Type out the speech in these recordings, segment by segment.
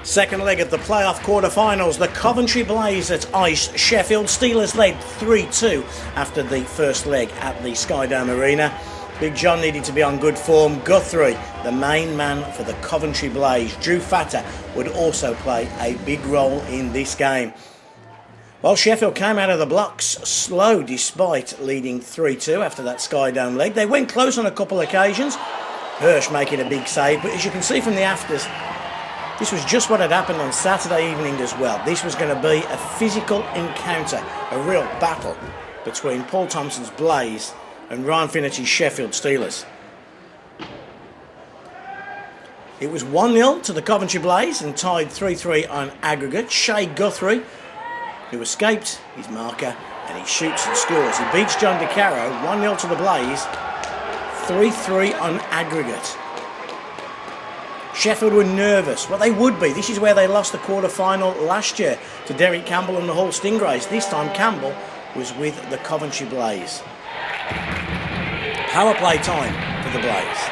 Second leg of the playoff quarter-finals, the Coventry Blaze at iceSheffield. Steelers led 3-2 after the first leg at the Skydome Arena. Big John needed to be on good form. Guthrie, the main man for the Coventry Blaze. Drew Fatter would also play a big role in this game. Well, Sheffield came out of the blocks slow despite leading 3-2 after that Skydome leg. They went close on a couple of occasions. Hirsch making a big save, but as you can see from the afters, this was just what had happened on Saturday evening as well. This was going to be a physical encounter, a real battle between Paul Thompson's Blaze and Ryan Finnerty's Sheffield Steelers. It was 1-0 to the Coventry Blaze and tied 3-3 on aggregate. Shay Guthrie, who escaped his marker, and he shoots and scores. He beats John DeCaro, 1-0 to the Blaze, 3-3 on aggregate. Sheffield were nervous. Well, they would be. This is where they lost the quarter-final last year to Derek Campbell and the Hull Stingrays. This time Campbell was with the Coventry Blaze. Power play time for the Blaze.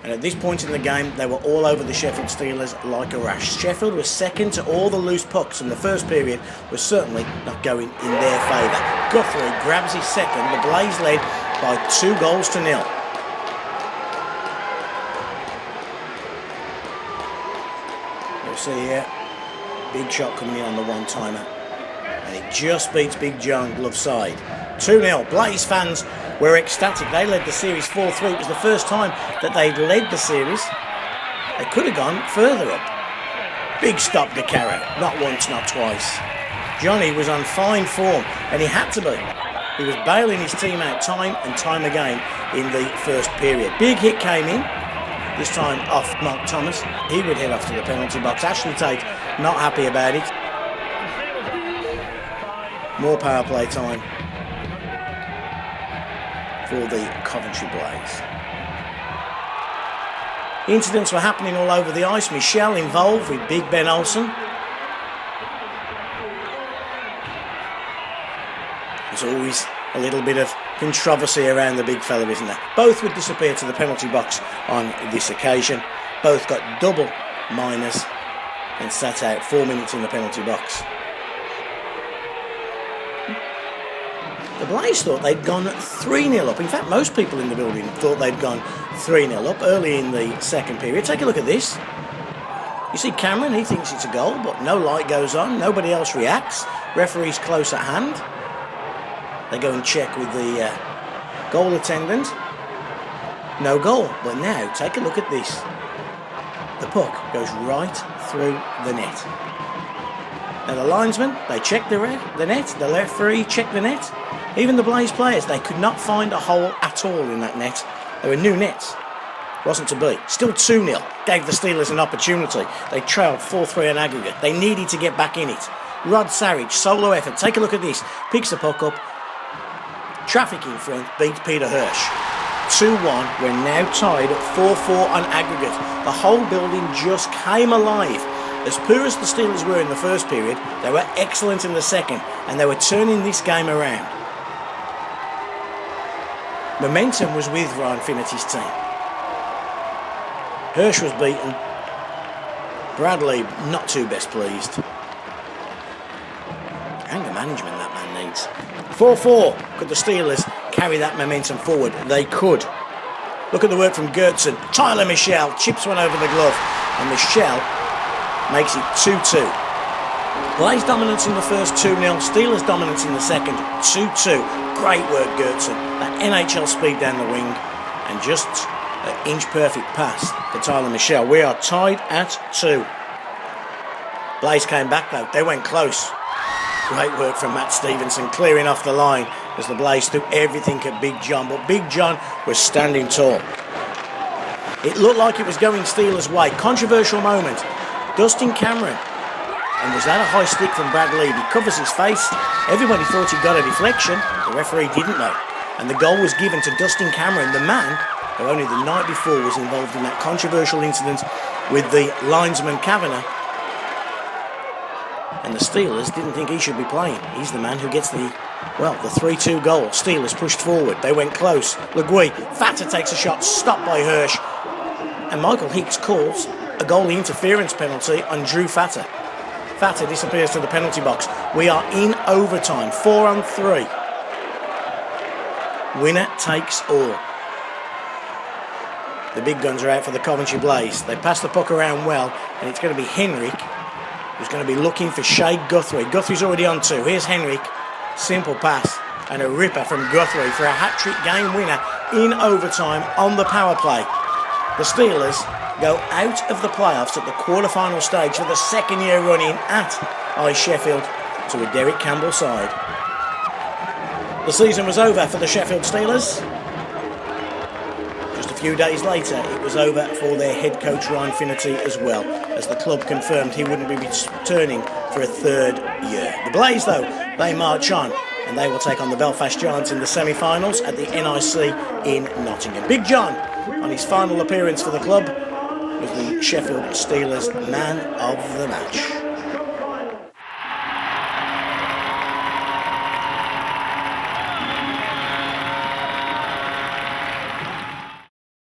And at this point in the game, they were all over the Sheffield Steelers like a rash. Sheffield was second to all the loose pucks, and the first period was certainly not going in their favour. Guthrie grabs his second. The Blaze led by 2-0. You'll see here, big shot coming in on the one-timer, and it just beats Big John glove side. 2-0. Blaze fans were ecstatic. They led the series 4-3. It was the first time that they'd led the series. They could have gone further up. Big stop DeCaro. Not once, not twice. Johnny was on fine form, and he had to be. He was bailing his team out time and time again in the first period. Big hit came in, this time off Mark Thomas. He would head off to the penalty box. Ashley Tate not happy about it. More power play time for the Coventry Blaze. Incidents were happening all over the ice. Michelle involved with Big Ben Olsen. There's always a little bit of controversy around the big fella, isn't there? Both would disappear to the penalty box on this occasion. Both got double minors and sat out 4 minutes in the penalty box. The Blaze thought they'd gone 3-0 up. In fact, most people in the building thought they'd gone 3-0 up early in the second period. Take a look at this. You see Cameron, he thinks it's a goal, but no light goes on. Nobody else reacts. Referee's close at hand. They go and check with the goal attendant. No goal. But now, take a look at this. The puck goes right through the net. Now the linesmen, they check the net. The referee checked the net. Even the Blaze players, they could not find a hole at all in that net. There were new nets. Wasn't to be. Still 2-0. Gave the Steelers an opportunity. They trailed 4-3 on aggregate. They needed to get back in it. Rod Sarich, solo effort. Take a look at this. Picks the puck up. Traffic in front, beats Peter Hirsch. 2-1, we're now tied at 4-4 on aggregate. The whole building just came alive. As poor as the Steelers were in the first period, they were excellent in the second, and they were turning this game around. Momentum was with Ryan Finnerty's team. Hirsch was beaten. Bradley not too best pleased. Anger management that man needs. 4-4. Could the Steelers carry that momentum forward? They could. Look at the work from Gertson. Tyler Michelle chips one over the glove, and Michelle makes it 2-2. Blaze dominance in the first, 2-0. Steelers dominance in the second, 2-2. Great work, Gertson. That NHL speed down the wing, and just an inch-perfect pass for Tyler Michelle. We are tied at 2. Blaze came back, though. They went close. Great work from Matt Stevenson, clearing off the line as the Blaze threw everything at Big John, but Big John was standing tall. It looked like it was going Steelers' way. Controversial moment. Dustin Cameron. And was that a high stick from Brad Lee? He covers his face. Everybody thought he got a deflection. The referee didn't know. And the goal was given to Dustin Cameron, the man who only the night before was involved in that controversial incident with the linesman Kavanagh. And the Steelers didn't think he should be playing. He's the man who gets the 3-2 goal. Steelers pushed forward. They went close. Legui, Fatter takes a shot, stopped by Hirsch. And Michael Hicks calls a goalie interference penalty on Drew Fatter. Fatter disappears to the penalty box. We are in overtime, 4-on-3. Winner takes all. The big guns are out for the Coventry Blaze. They pass the puck around well, and it's going to be Henrik who's going to be looking for Shay Guthrie. Guthrie's already on 2. Here's Henrik. Simple pass and a ripper from Guthrie for a hat-trick game winner in overtime on the power play. The Steelers go out of the playoffs at the quarter-final stage for the second year running at iceSheffield to a Derek Campbell side. The season was over for the Sheffield Steelers. Just a few days later, it was over for their head coach Ryan Finnerty as well, as the club confirmed he wouldn't be returning for a third year. The Blaze, though, they march on, and they will take on the Belfast Giants in the semi-finals at the NIC in Nottingham. Big John, on his final appearance for the club, was the Sheffield Steelers man of the match.